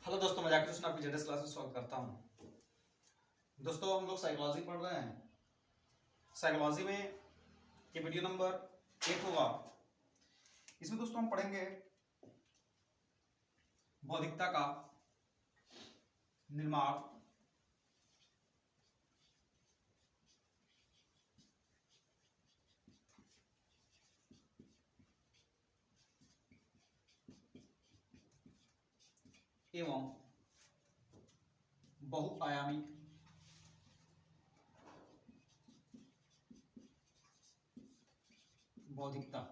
Hello दोस्तों, मैं जाकिर हुसैन आपकी जेडएस क्लास में स्वागत करता हूं। दोस्तों, हम लोग साइकोलॉजी पढ़ रहे हैं। साइकोलॉजी में ये वीडियो नंबर 8 होगा। इसमें दोस्तों हम पढ़ेंगे बौद्धिकता का निर्माण, एवं बहुआयामी बौद्धिकता।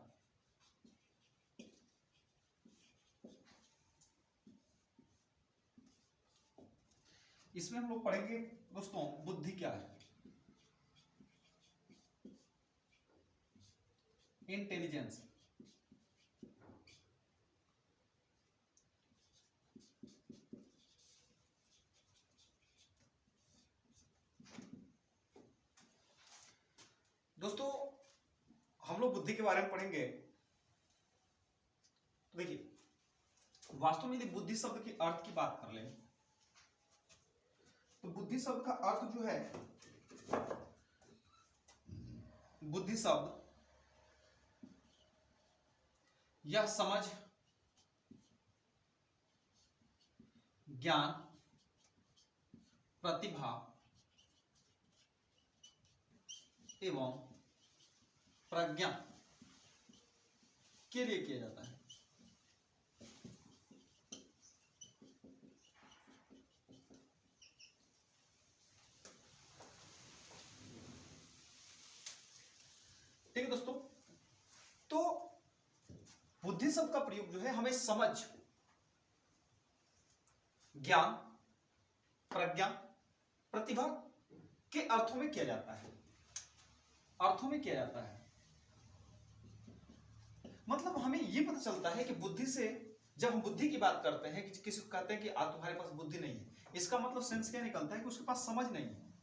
इसमें हम लोग पढ़ेंगे दोस्तों बुद्धि क्या है, इंटेलिजेंस, दोस्तों हम लोग बुद्धि के बारे में पढ़ेंगे। तो देखिए, वास्तव में यदि बुद्धि शब्द की अर्थ की बात कर लें तो बुद्धि शब्द का अर्थ जो है, बुद्धि शब्द यह समझ, ज्ञान, प्रतिभा एवं प्रज्ञा के लिए किया जाता है। ठीक है दोस्तों, तो बुद्धि शब्द का प्रयोग जो है हमें समझ, ज्ञान, प्रज्ञा, प्रतिभा के अर्थों में किया जाता है। अर्थों में किया जाता है मतलब हमें यह पता चलता है कि बुद्धि से, जब हम बुद्धि की बात करते हैं कि किसी को कहते हैं कि तुम्हारे पास बुद्धि नहीं है, इसका मतलब सेंस क्या निकलता है कि उसके पास समझ नहीं है,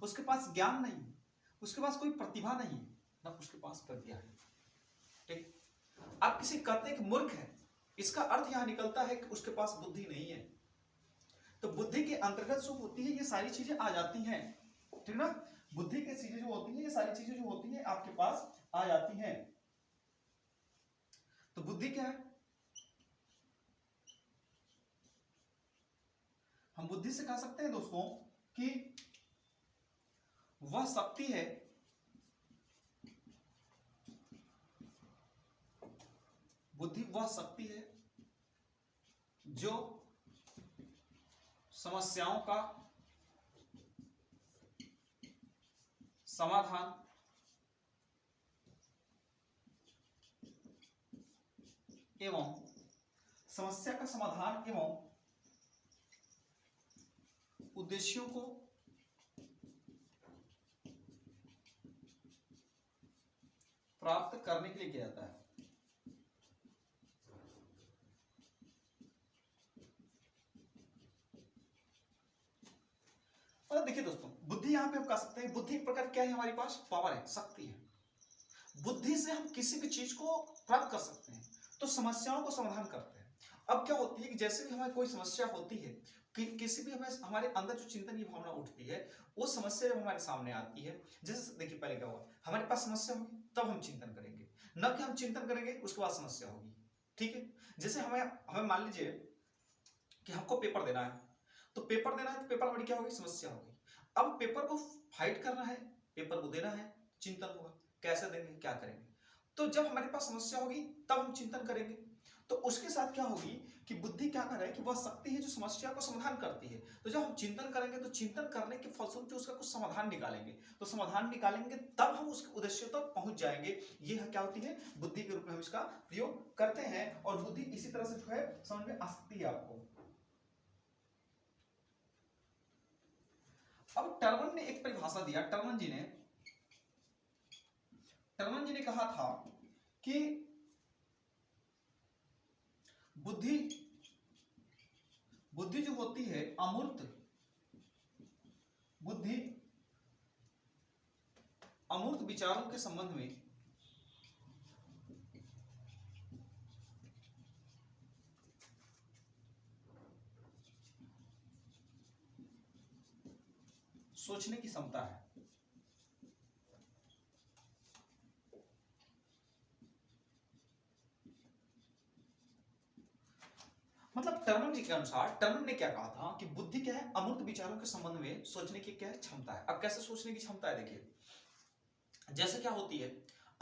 उसके पास ज्ञान नहीं है, उसके पास कोई प्रतिभा नहीं है, ना उसके पास प्रज्ञा है। ठीक, आप किसी कहते हैं कि मूर्ख है, इसका अर्थ यहां निकलता है कि उसके पास बुद्धि नहीं है। तो बुद्धि के अंतर्गत जो होती है ये सारी चीजें आ जाती हैं, ठीक ना। बुद्धि की चीजें जो होती हैं, ये सारी चीजें जो होती हैं आपके पास आ जाती हैं। तो बुद्धि क्या है? हम बुद्धि से कह सकते हैं दोस्तों कि वह शक्ति है बुद्धि वह शक्ति है जो समस्याओं का समाधान एवं समस्या का समाधान एवं उद्देश्यों को प्राप्त करने के लिए किया जाता है। और देखिए दोस्तों, बुद्धि यहां पे हम कह सकते हैं, बुद्धि एक प्रकार क्या है, हमारे पास पावर है, शक्ति है। बुद्धि से हम किसी भी चीज को प्राप्त कर सकते हैं, तो समस्याओं को समाधान करते हैं। अब क्या होती है कि जैसे भी हमारी कोई समस्या होती है, कि किसी भी हमें हमारे अंदर जो चिंतन की भावना उठती है, वो समस्या जब हमारे सामने आती है, जैसे देखिए पहले क्या हुआ, हमारे पास समस्या होगी तब हम चिंतन करेंगे, न कि हम चिंतन करेंगे उसके बाद समस्या होगी। ठीक है, जैसे हमें हमें मान लीजिए कि हमको पेपर देना है, तो पेपर देना है तो पेपर हमारी क्या होगी, समस्या होगी। अब पेपर को फाइट करना है, पेपर को देना है, चिंतन होगा, कैसे देंगे, क्या करेंगे। तो जब हमारे पास समस्या होगी तब हम चिंतन करेंगे। तो उसके साथ क्या होगी कि बुद्धि क्या कर रहा है कि वह शक्ति है जो समस्या को समाधान करती है। तो जब हम चिंतन करेंगे तो चिंतन करने के फलस्वरूप जो उसका कुछ समाधान निकालेंगे, तो समाधान निकालेंगे तब हम उसके उद्देश्य तक पहुंच जाएंगे। ये क्या होती है, बुद्धि के रूप में हम इसका प्रयोग करते हैं। और बुद्धि इसी तरह से जो है समझ में आ सकती है आपको। अब टर्मन ने एक परिभाषा दिया, टर्मन जी ने कहा था कि बुद्धि जो होती है अमूर्त बुद्धि, अमूर्त विचारों के संबंध में सोचने की क्षमता है। मतलब टर्नर जी के अनुसार, टर्नर ने क्या कहा था कि बुद्धि क्या है, अमूर्त विचारों के संबंध में सोचने की क्या है, क्षमता है। अब कैसे सोचने की क्षमता है, देखिए जैसे क्या होती है,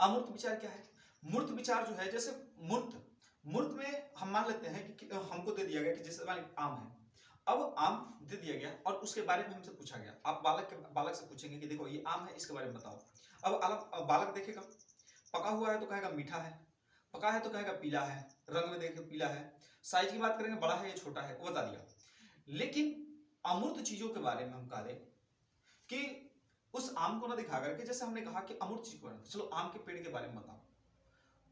अमूर्त विचार क्या है, मूर्त विचार जो है, जैसे मूर्त, मूर्त में हम मान लेते हैं कि हमको दे दिया गया कि जैसे मान आम है, अब आम दे दिया गया और उसके बारे में हमसे पूछा गया, आप बालक से पूछेंगे कि देखो ये आम है, इसके बारे में बताओ। अब बालक देखेगा, पका हुआ है तो कहेगा मीठा है, पका है तो कहेगा पीला है, रंग में देखे पीला है, साइज की बात करेंगे बड़ा है या छोटा है, वो बता दिया। लेकिन अमूर्त चीजों के बारे में हम कह दें कि उस आम को ना दिखा करके, जैसे हमने कहा कि अमूर्त चीज को, चलो आम के पेड़ के बारे में बताओ,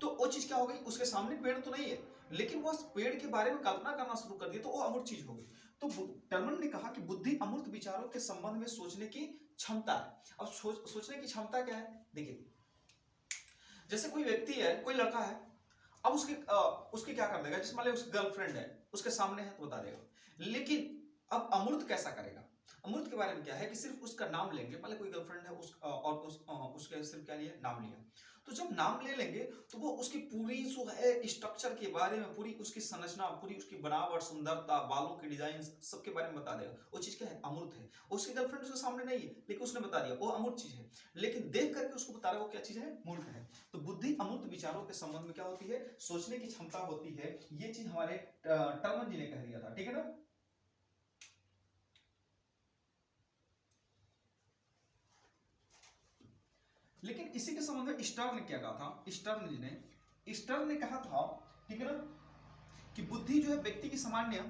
तो वो चीज क्या हो गई, उसके सामने पेड़ तो नहीं है, लेकिन वो उस पेड़ के बारे में कल्पना करना शुरू कर दिया, तो वो अमूर्त चीज हो गई। तो टर्मन ने कहा कि बुद्धि अमूर्त विचारों के संबंध में सोचने की क्षमता है। अब सोचने की क्षमता क्या है, देखिए जैसे कोई व्यक्ति है, कोई लड़का है, अब उसके क्या कर देगा, जैसे मान लो उसकी गर्लफ्रेंड है, उसके सामने है तो बता देगा, लेकिन अब अमूर्त कैसा करेगा, अमूर्त के बारे में क्या है कि सिर्फ उसका नाम लेंगे, मान लो कोई गर्लफ्रेंड है और उसके सिर्फ क्या लिया, नाम लिया, तो जब नाम ले लेंगे तो वो उसकी पूरी जो है स्ट्रक्चर के बारे में, पूरी उसकी संरचना, पूरी उसकी बनावट, सुंदरता, बालों की डिजाइन, सबके बारे में बता देगा। वो चीज क्या है, अमूर्त है। उसकी गर्लफ्रेंड उसके सामने नहीं है, लेकिन उसने बता दिया, वो अमूर्त चीज है, लेकिन देख करके उसको बता रहा है वो क्या चीज है, मूर्त है। तो बुद्धि अमूर्त विचारों के संबंध में क्या होती है, सोचने की क्षमता होती है। ये चीज हमारे टर्मन जी ने कह दिया था, ठीक है ना। लेकिन इसी के संबंध में स्टर्न ने क्या कहा था, स्टर्न ने कहा था, ठीक है ना, कि बुद्धि जो है व्यक्ति की सामान्य,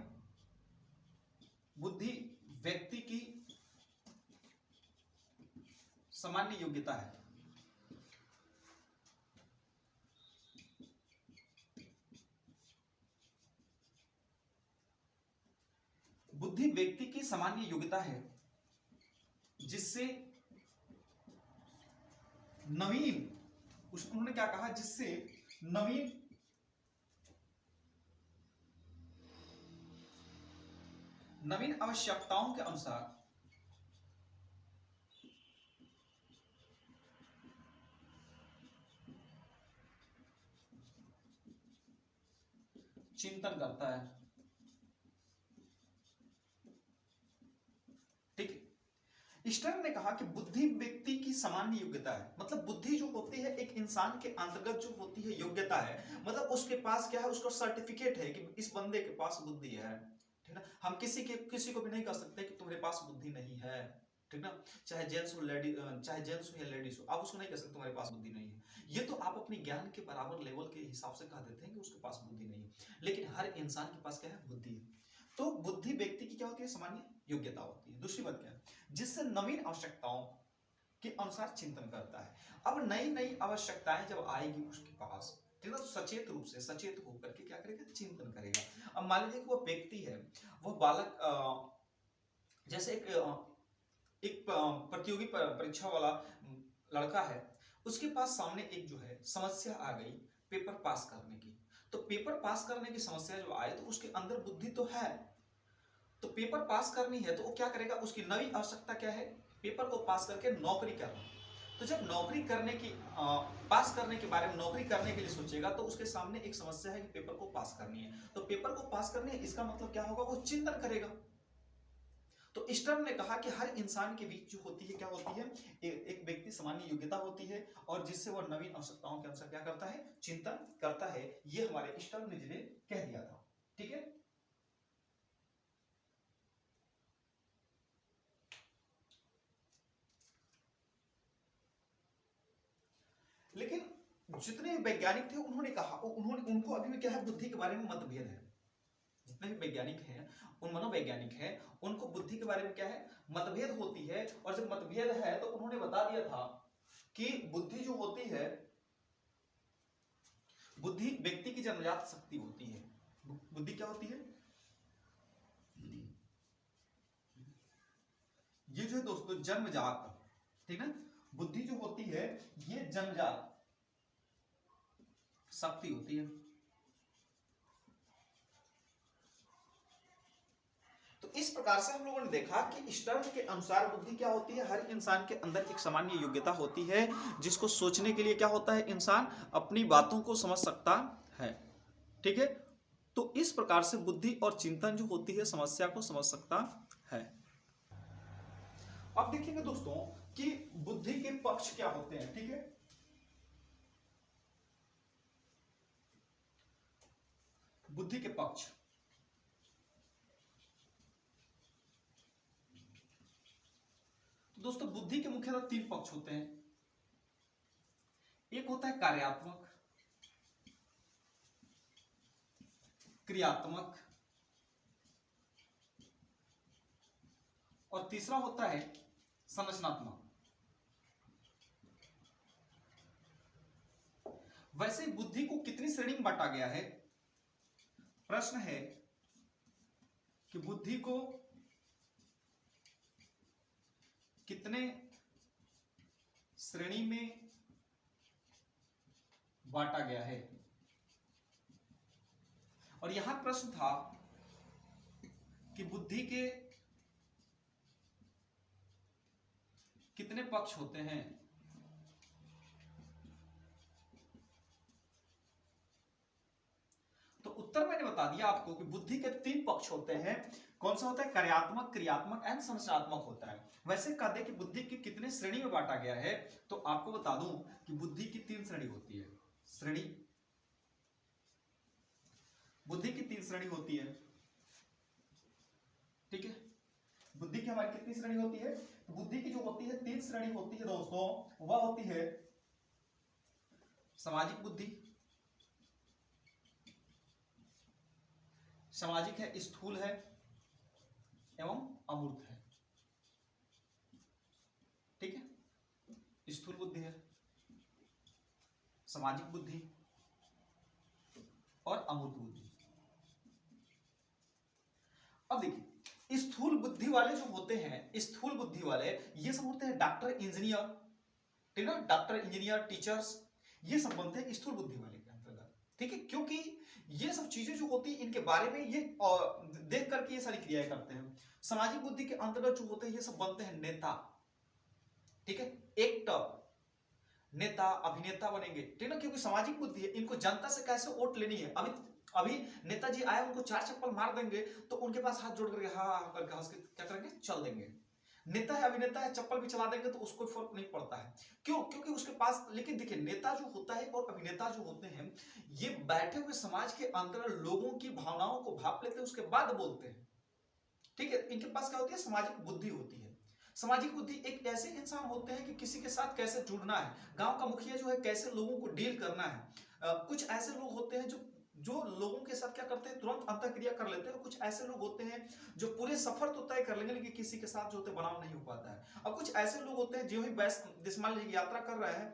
बुद्धि व्यक्ति की सामान्य योग्यता है। बुद्धि व्यक्ति की सामान्य योग्यता है जिससे नवीन, उन्होंने क्या कहा, जिससे नवीन नवीन आवश्यकताओं के अनुसार चिंतन करता है। ठीक है, स्टर्न ने कहा कि बुद्धि व्यक्ति की सामान्य योग्यता है, मतलब बुद्धि जो होती है एक इंसान के अंतर्गत जो होती है योग्यता है, मतलब उसके पास क्या है, उसका सर्टिफिकेट है कि इस बंदे के पास बुद्धि है। ठीक है, हम किसी को भी नहीं कह सकते कि तुम्हारे पास बुद्धि नहीं है, ठीक ना, चाहे जेंट्स हो या लेडीज हो, आप उसको नहीं कह सकते तुम्हारे पास बुद्धि नहीं है। ये तो आप अपने ज्ञान के बराबर लेवल के हिसाब से कह देते हैं कि उसके पास बुद्धि नहीं है, लेकिन हर इंसान के पास क्या है, बुद्धि है। तो बुद्धि व्यक्ति की क्या होती है, सामान्य योग्यता होती है। दूसरी बात क्या है, जिससे नवीन आवश्यकताओं के अनुसार चिंतन करता है। अब नई नई आवश्यकताएं जब आएगी उसके पास, ठीक है, तो सचेत होकर के क्या करेगा, चिंतन करेगा। अब मान लीजिए कि वो व्यक्ति है, वो बालक जैसे एक प्रतियोगी परीक्षा वाला लड़का है, उसके पास सामने एक जो है समस्या आ गई पेपर पास करने की। तो पेपर पास करने की समस्या जो आए तो उसके अंदर बुद्धि तो है, तो पेपर पास करनी है तो वो क्या करेगा, उसकी नई आवश्यकता क्या है, पेपर को पास करके नौकरी करना। तो जब नौकरी करने की पास करने के बारे में, नौकरी करने के लिए सोचेगा, तो उसके सामने एक समस्या है कि पेपर को पास करनी है, तो पेपर को पास करनी है, इसका मतलब क्या होगा, वो चिंतन करेगा। तो स्टर्न ने कहा कि हर इंसान के बीच जो होती है क्या होती है, एक व्यक्ति सामान्य योग्यता होती है, और जिससे वह नवीन आवश्यकताओं के अनुसार क्या करता है, चिंतन करता है। ये हमारे स्टर्न ने जिन्हें कह दिया था, ठीक है। लेकिन जितने वैज्ञानिक थे उन्होंने कहा, उनको अभी भी क्या है, बुद्धि के बारे में मतभेद है। जितने भी वैज्ञानिक हैं, उन मनोवैज्ञानिक हैं, उनको बुद्धि के बारे में क्या है, मतभेद होती है। और जब मतभेद है तो उन्होंने बता दिया था कि बुद्धि जो होती है, बुद्धि व्यक्ति की जन्मजात शक्ति होती है। बुद्धि क्या होती है, ये जो है दोस्तों जन्मजात, ठीक है, बुद्धि जो होती है ये जन्मजात शक्ति होती है। तो इस प्रकार से हम लोगों ने देखा कि स्टर्न के अनुसार बुद्धि क्या होती है, हर इंसान के अंदर एक सामान्य योग्यता होती है जिसको सोचने के लिए क्या होता है, इंसान अपनी बातों को समझ सकता है। ठीक है, तो इस प्रकार से बुद्धि और चिंतन जो होती है समस्या को समझ सकता है। अब देखेंगे दोस्तों कि बुद्धि के पक्ष क्या होते हैं। ठीक है, बुद्धि के पक्ष, तो दोस्तों बुद्धि के मुख्यतः 3 पक्ष होते हैं। एक होता है कार्यात्मक, क्रियात्मक और तीसरा होता है संरचनात्मक। वैसे बुद्धि को कितनी श्रेणी में बांटा गया है, प्रश्न है कि बुद्धि को कितने श्रेणी में बांटा गया है। और यहां प्रश्न था कि बुद्धि के कितने पक्ष होते हैं। तो उत्तर मैंने बता दिया आपको कि बुद्धि के 3 पक्ष होते हैं। कौन सा होता है, कार्यात्मक, क्रियात्मक एंड संरचनात्मक होता है। वैसे कह दे कि बुद्धि की कितने श्रेणी में बांटा गया है, तो आपको बता दूं कि बुद्धि की 3 श्रेणी होती है। श्रेणी, बुद्धि की 3 श्रेणी होती है। ठीक है, बुद्धि की हमारी कितनी श्रेणी होती है, तो बुद्धि की जो होती है 3 श्रेणी होती है दोस्तों, वह होती है सामाजिक बुद्धि, सामाजिक है, स्थूल है एवं अमूर्त है। ठीक है, स्थूल बुद्धि है, सामाजिक बुद्धि और अमूर्त बुद्धि। अब देखिए, स्थूल बुद्धि वाले जो होते हैं, स्थूल बुद्धि वाले ये सब होते हैं डॉक्टर, इंजीनियर, ठीक है ना, डॉक्टर, इंजीनियर, टीचर्स, ये सब बनते हैं स्थूल बुद्धि वाले के अंतर्गत। ठीक है, क्योंकि ये सब चीजें जो होती है इनके बारे में ये देख करके ये सारी क्रियाएं करते हैं। सामाजिक बुद्धि के अंतर्गत जो होते हैं ये सब बनते हैं नेता। ठीक है, एक्टर, नेता, अभिनेता बनेंगे। ठीक है ना, क्योंकि सामाजिक बुद्धि है, इनको जनता से कैसे वोट लेनी है। अभी अभी नेताजी आए, उनको 4 चप्पल मार देंगे तो उनके पास हाथ जोड़ करके हाँ करके हंस के क्या करेंगे, चल देंगे। नेता है, अभिनेता है, चप्पल भी चला देंगे तो उसको फर्क नहीं पड़ता है। क्यों, क्योंकि उसके पास, लेकिन देखिए नेता जो होता है और अभिनेता जो होते हैं ये बैठे हुए समाज के अंदर लोगों की भावनाओं को भाप लेते हैं, उसके बाद बोलते हैं। ठीक है, इनके पास क्या होती है, सामाजिक बुद्धि होती है। सामाजिक बुद्धि एक ऐसे इंसान होते हैं कि किसी के साथ कैसे जुड़ना है, गांव का मुखिया जो है कैसे लोगों को डील करना है। कुछ ऐसे लोग होते हैं जो लोगों के साथ क्या करते हैं, तुरंत अंतःक्रिया कर लेते हैं। और कुछ ऐसे लोग होते हैं जो पूरे सफर तो तय कर लेंगे लेकिन किसी के साथ जो होते हैं बनाव नहीं हो पाता है। अब कुछ ऐसे लोग होते हैं जो ही बस मान लीजिए यात्रा कर रहे हैं,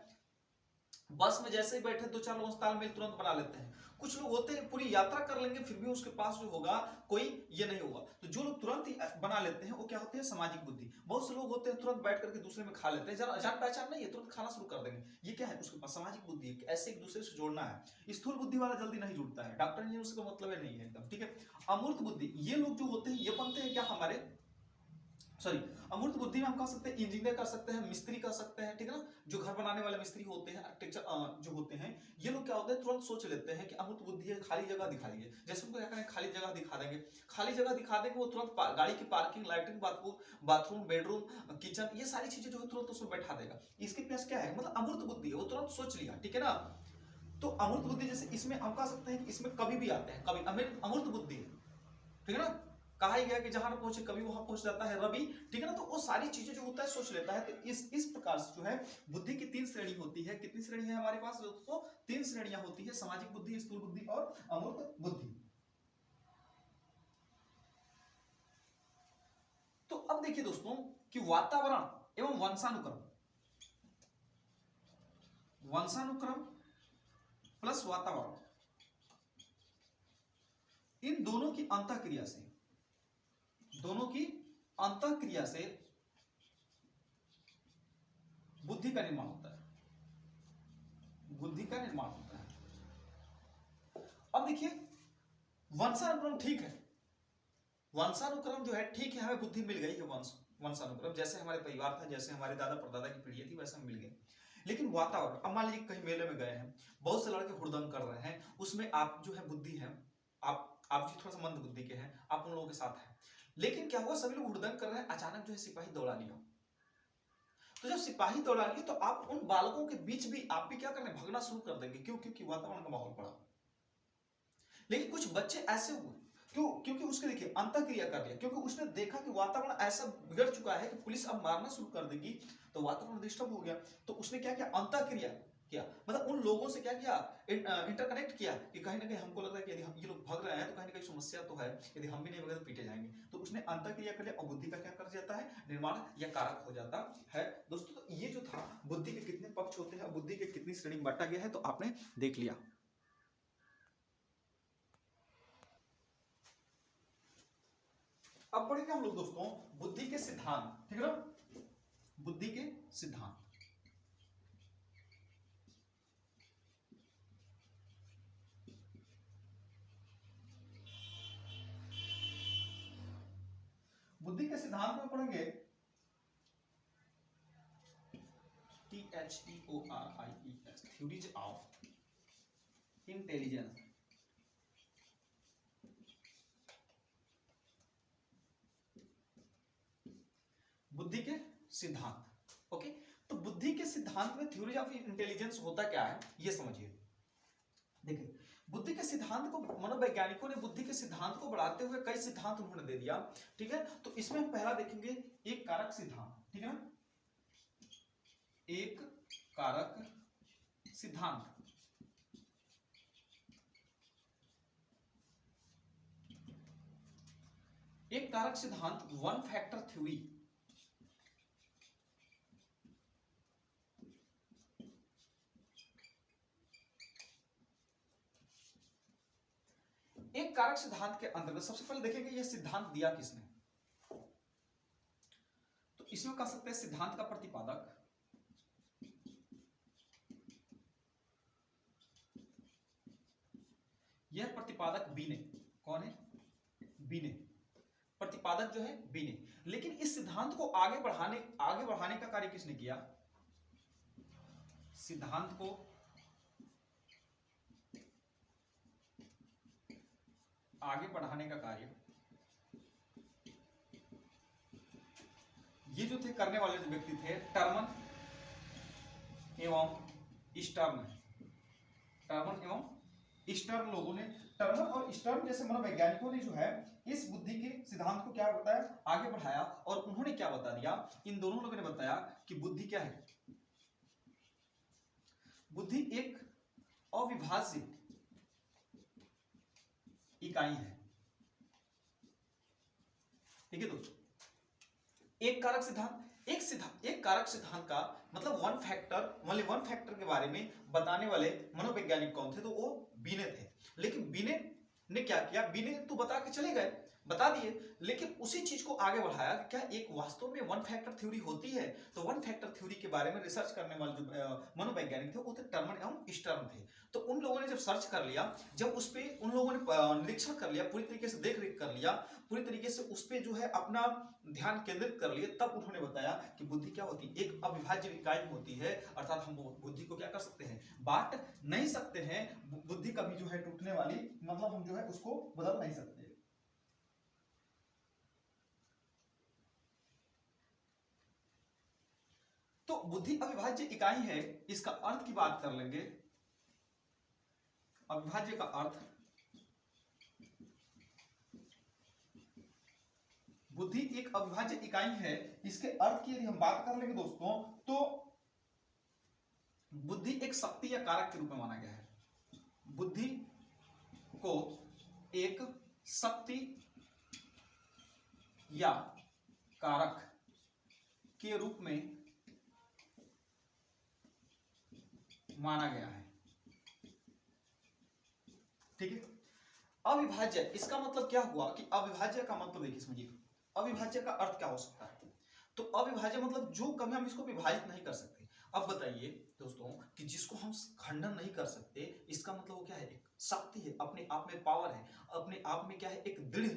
बस में जैसे ही बैठे 2-4 लोगों से तालमेल तुरंत बना लेते हैं। कुछ लोग होते हैं पूरी यात्रा कर लेंगे फिर भी उसके पास जो होगा कोई ये नहीं होगा। तो जो लोग तुरंत ही बना लेते हैं वो क्या होते हैं, सामाजिक बुद्धि। बहुत से लोग होते हैं तुरंत बैठ करके दूसरे में खा लेते हैं, जान पहचान नहीं है तुरंत खाना शुरू कर देंगे। ये क्या है, उसके पास सामाजिक बुद्धि है, ऐसे एक दूसरे से जोड़ना है। स्थूल बुद्धि वाला जल्दी नहीं जुड़ता है, डॉक्टर इंजीनियर उसका मतलब नहीं है एकदम। ठीक है, अमूर्त बुद्धि, ये लोग जो होते हैं ये बनते हैं क्या हमारे, सॉरी, अमूर्त बुद्धि में हम कह सकते हैं इंजीनियर कर सकते हैं, मिस्त्री कर सकते हैं। ठीक है ना, जो घर बनाने वाले मिस्त्री होते हैं, आर्किटेक्चर जो होते हैं, ये लोग क्या होते हैं तुरंत सोच लेते हैं कि अमूर्त बुद्धि है, खाली जगह दिखा दीजिए। जैसे उनको क्या करें, खाली जगह दिखा देंगे, खाली जगह दिखा देंगे, वो तुरंत गाड़ी की parking, latrine, bathroom, bedroom, kitchen, ये सारी चीजें जो है तुरंत उसमें बैठा देगा। इसके पास क्या है, मतलब अमूर्त बुद्धि है, वो तुरंत सोच लिया। ठीक है ना, तो अमूर्त बुद्धि जैसे इसमें हम कह सकते हैं कि इसमें कभी भी आते हैं, कभी अमूर्त बुद्धि है। ठीक है ना, कहा ही गया कि जहां न पहुंचे कभी वहां पहुंच जाता है रवि। ठीक है ना, तो वो सारी चीजें जो होता है सोच लेता है। तो इस प्रकार से जो है बुद्धि की 3 श्रेणी होती है। कितनी श्रेणी है हमारे पास दोस्तों, 3 श्रेणियां होती है, सामाजिक बुद्धि, स्थूल बुद्धि और अमूर्त बुद्धि। तो अब देखिए दोस्तों कि वातावरण एवं वंशानुक्रम, वंशानुक्रम प्लस वातावरण, इन दोनों की अंतःक्रिया से, दोनों की अंतःक्रिया से बुद्धि का निर्माण होता है, बुद्धि का निर्माण होता है। अब देखिए वंशानुक्रम ठीक है, वंशानुक्रम जो है, ठीक है, हमें बुद्धि मिल गई है, वंशानुक्रम, जैसे हमारे परिवार था, जैसे हमारे दादा परदादा की पीढ़ी थी, वैसे हम मिल गए। लेकिन वातावरण, अब मान लीजिए कहीं मेले में गए हैं, बहुत से लड़के हुड़दंग कर रहे हैं, उसमें आप जो है बुद्धि है, आप जो थोड़ा सा मंद बुद्धि के हैं, आप उन लोगों के साथ हैं। लेकिन क्या हुआ, सभी लोग हुड़दंग कर रहे हैं, अचानक जो है सिपाही दौड़ा लिया। तो जब सिपाही दौड़ा लिए तो आप उन बालकों के बीच भी आप भी क्या करने, भागना शुरू कर देंगे। क्यों? क्योंकि वातावरण का माहौल पड़ा। लेकिन कुछ बच्चे ऐसे हुए, क्यों? क्योंकि उसके देखिए अंतःक्रिया कर लिया, क्योंकि उसने देखा कि वातावरण ऐसा बिगड़ चुका है कि पुलिस अब मारना शुरू कर देगी, तो वातावरण डिस्टर्ब हो गया। तो उसने क्या किया, अंतःक्रिया किया, मतलब उन लोगों से क्या किया, इंटरकनेक्ट किया कि कहीं ना कहीं हमको लग रहा है कि यदि हम ये लोग भाग रहे हैं तो कहीं ना कहीं समस्या तो है, यदि हम भी नहीं भागे तो पीटे जाएंगे। तो उसने अंतःक्रिया कर लिया और बुद्धि का क्या कर जाता है, निर्माण या कारक हो जाता है। दोस्तों, तो ये जो था, बुद्धि के कितने पक्ष होते हैं, बुद्धि के कितनी श्रेणी में बांटा गया है, तो आपने देख लिया। अब पढ़ेंगे हम लोग दोस्तों बुद्धि के सिद्धांत, ठीक है ना, बुद्धि के सिद्धांत। बुद्धि के सिद्धांत में पढ़ेंगे THEORIES, थ्योरीज ऑफ इंटेलिजेंस। बुद्धि के सिद्धांत, ओके। तो बुद्धि के सिद्धांत में थ्योरी ऑफ इंटेलिजेंस होता क्या है, ये समझिए। देखिए, बुद्धि के सिद्धांत को, मनोवैज्ञानिकों ने बुद्धि के सिद्धांत को बढ़ाते हुए कई सिद्धांत उन्होंने दे दिया, ठीक है। तो इसमें हम पहला देखेंगे एक कारक सिद्धांत, ठीक है ना, एक कारक सिद्धांत। एक कारक सिद्धांत, वन फैक्टर थ्योरी। एक कारक सिद्धांत के अंतर्गत सबसे पहले देखेंगे यह सिद्धांत दिया किसने। तो इसमें कह सकते हैं सिद्धांत का प्रतिपादक, यह प्रतिपादक बी ने, कौन है, बी ने, प्रतिपादक जो है बी ने। लेकिन इस सिद्धांत को आगे बढ़ाने का कार्य किसने किया, सिद्धांत को आगे बढ़ाने का कार्य ये जो थे करने वाले जो व्यक्ति थे, टर्मन एवं स्टर्न, टर्मन एवं स्टर्न लोगों ने, टर्मन और स्टर्न जैसे मनोवैज्ञानिकों ने जो है इस बुद्धि के सिद्धांत को क्या बताया, आगे बढ़ाया। और उन्होंने क्या बता दिया, इन दोनों लोगों ने बताया कि बुद्धि क्या है, बुद्धि एक अविभाज्य इकाई है, ठीक है दोस्तों। एक कारक सिद्धांत, एक कारक सिद्धांत का मतलब वन फैक्टर के बारे में बताने वाले मनोवैज्ञानिक कौन थे, तो वो बीने थे। लेकिन बीने ने क्या किया, बीने तो बता के चले गए, बता दिए, लेकिन उसी चीज को आगे बढ़ाया कि क्या एक वास्तव में वन फैक्टर थ्योरी होती है। तो वन फैक्टर थ्योरी के बारे में रिसर्च करने वाले जो मनोवैज्ञानिक थे वो थे टर्मन एवं स्टर्न थे। तो उन लोगों ने जब सर्च कर लिया, जब उस पर उन लोगों ने निरीक्षण कर लिया, पूरी तरीके से देख रेख कर लिया, पूरी तरीके से उस पर जो है अपना ध्यान केंद्रित कर लिए, तब उन्होंने बताया कि बुद्धि क्या होती है, एक अविभाज्य इकाई होती है। अर्थात हम बुद्धि को क्या कर सकते हैं, बांट नहीं सकते हैं, बुद्धि कभी जो है टूटने वाली, मतलब हम जो है उसको बदल नहीं सकते। तो बुद्धि अविभाज्य इकाई है, इसका अर्थ की बात कर लेंगे। अविभाज्य का अर्थ, बुद्धि एक अविभाज्य इकाई है, इसके अर्थ की यदि हम बात कर लेंगे दोस्तों, तो बुद्धि एक शक्ति या कारक के रूप में माना गया है। बुद्धि को एक शक्ति या कारक के रूप में माना गया है, ठीक है। अविभाज्य, इसका मतलब क्या हुआ कि अविभाज्य का मतलब देखिए, समझिए अविभाज्य का अर्थ क्या हो सकता है। तो अविभाज्य मतलब जो कभी हम इसको विभाजित नहीं कर सकते। अब बताइए दोस्तों कि जिसको हम खंडन नहीं कर सकते, इसका मतलब वो क्या है, एक शक्ति है, अपने आप में पावर है, अपने आप में क्या है, एक दृढ़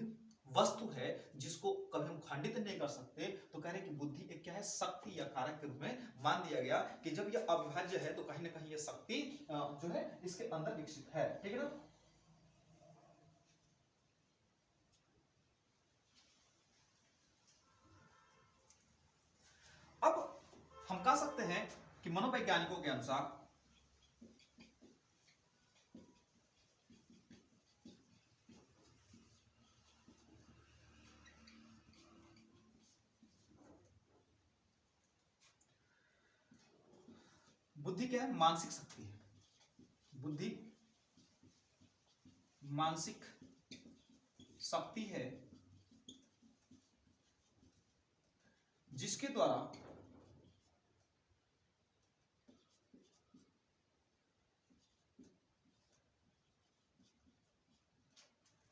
वस्तु है जिसको कभी हम खंडित नहीं कर सकते, तो कह रहे हैं कि बुद्धि एक क्या है, शक्ति या कारक के रूप में मान दिया गया कि जब यह अविभाज्य है तो कहीं ना कहीं यह शक्ति जो है इसके अंदर विकसित है। ठीक है ना। अब हम कह सकते हैं कि मनोवैज्ञानिकों के अनुसार बुद्धि क्या है, मानसिक शक्ति है। बुद्धि मानसिक शक्ति है जिसके द्वारा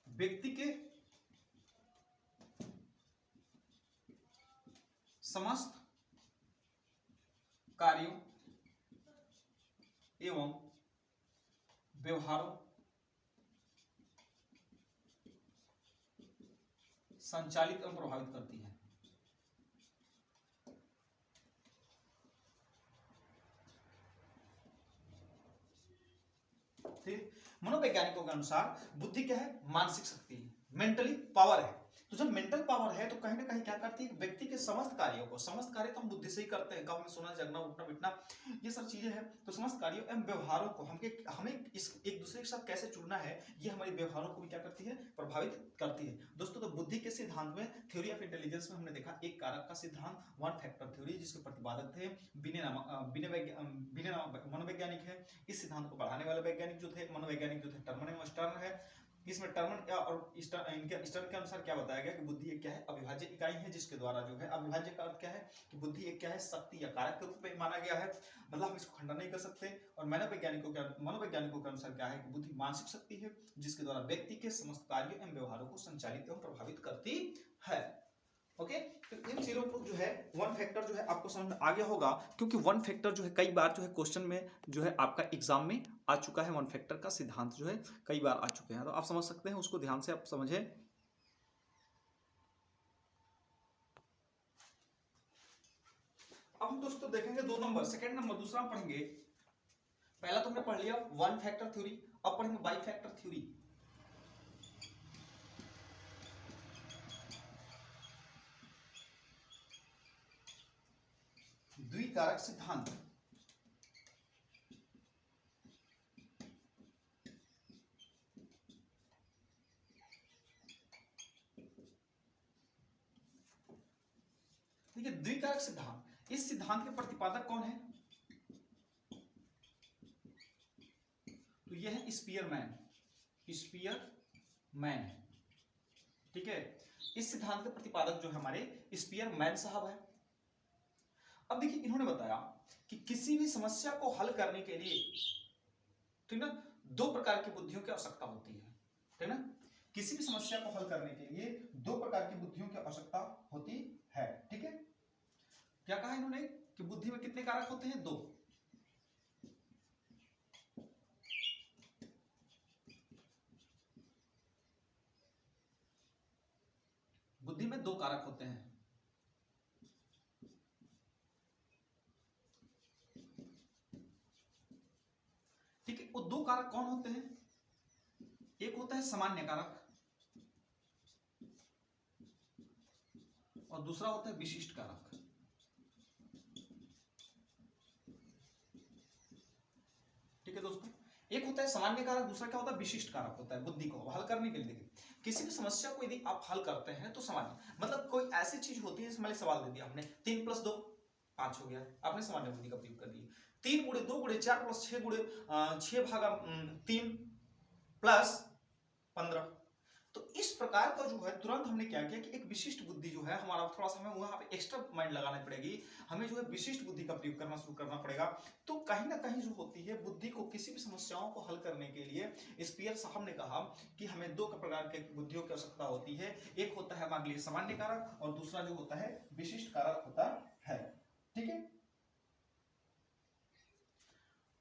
व्यक्ति के समस्त कार्यों एवं व्यवहारों संचालित एवं प्रभावित करती है। ठीक, मनोवैज्ञानिकों के अनुसार बुद्धि क्या है, मानसिक शक्ति है, मेंटली पावर है। तो जब मेंटल पावर है तो कहीं ना कहीं क्या करती है, व्यक्ति के समस्त कार्यों को, समस्त कार्य तो हम बुद्धि से ही करते हैं, गाँव में सोना जगना उठना बैठना ये सब चीजें हैं, तो समस्त कार्यों एवं व्यवहारों को हमें इस एक दूसरे के साथ कैसे जुड़ना है, ये हमारे व्यवहारों को भी क्या करती है, प्रभावित करती है। दोस्तों तो बुद्धि के सिद्धांत में, थ्योरी ऑफ इंटेलिजेंस में हमने देखा एक कारक का सिद्धांत, वन फैक्टर थ्योरी, जिसके प्रतिपादक थे मनोवैज्ञानिक है। इस सिद्धांत को बढ़ाने वाले वैज्ञानिक जो थे, मनोवैज्ञानिक जो थे, टर्मन एवं स्टर्न है। इसमें टर्मन और स्टर्न के अनुसार क्या बताया गया कि बुद्धि एक क्या है, अविभाज्य इकाई है, जिसके द्वारा जो है, अविभाज्य का अर्थ क्या है कि बुद्धि एक क्या है, शक्ति या कारक के रूप में माना गया है, मतलब हम इसको खंडन नहीं कर सकते। और मनोवैज्ञानिकों के अनुसार क्या है कि बुद्धि मानसिक शक्ति है जिसके द्वारा व्यक्ति के समस्त कार्यों एवं व्यवहारों को संचालित एवं प्रभावित करती है। ओके, तो इन चीजों को जो है वन फैक्टर जो है आपको समझ में आ गया होगा, क्योंकि वन फैक्टर जो है कई बार जो है क्वेश्चन में जो है आपका एग्जाम में आ चुका है। वन फैक्टर का सिद्धांत जो है कई बार आ चुके हैं, तो आप समझ सकते हैं, उसको ध्यान से आप समझें। अब हम दोस्तों देखेंगे 2 नंबर, सेकंड नंबर, दूसरा हम पढ़ेंगे। पहला तो हमने पढ़ लिया वन फैक्टर थ्योरी, अब पढ़ेंगे बाई फैक्टर थ्योरी। द्विकारक सिद्धांत। देखिए द्विकारक सिद्धांत, इस सिद्धांत के प्रतिपादक कौन है, तो यह है स्पीयरमैन, स्पीयरमैन। ठीक है, इस सिद्धांत के प्रतिपादक जो है हमारे स्पीयरमैन साहब है। अब देखिए इन्होंने बताया कि किसी भी समस्या को हल करने के लिए, ठीक ना, 2 प्रकार की बुद्धियों की आवश्यकता होती है। ठीक ना, किसी भी समस्या को हल करने के लिए 2 प्रकार की बुद्धियों की आवश्यकता होती है। ठीक है, क्या कहा इन्होंने कि बुद्धि में कितने कारक होते हैं, 2। बुद्धि में 2 कारक होते हैं। ठीक है, वो 2 कारक कौन होते हैं, एक होता है सामान्य कारक और दूसरा होता है विशिष्ट कारक। ठीक है दोस्तों, एक होता है सामान्य कारक, दूसरा क्या होता है, विशिष्ट कारक होता है बुद्धि को हल करने के लिए। देखिए किसी भी समस्या को यदि आप हल करते हैं तो सामान्य, मतलब कोई ऐसी चीज होती है, जैसे सवाल दे दिया हमने 3 + 2 5 हो गया, आपने सामान्य बुद्धि का प्रयोग कर दिया। 3 × 2 × 4 + 6 × 6/3 + 15। तो इस प्रकार का जो है तुरंत हमने क्या किया कि एक विशिष्ट बुद्धि जो है हमारा, थोड़ा सा हमें वहां पे एक्स्ट्रा माइंड लगाना पड़ेगी, हमें जो है विशिष्ट बुद्धि का प्रयोग करना शुरू करना पड़ेगा। तो कहीं ना कहीं जो होती है बुद्धि को किसी भी समस्याओं को हल करने के लिए स्पीयर साहब ने कहा कि हमें 2 प्रकार के बुद्धियों की आवश्यकता होती है, एक होता है हमारे लिए सामान्य कारक और दूसरा जो होता है विशिष्ट कारक होता है। ठीक है,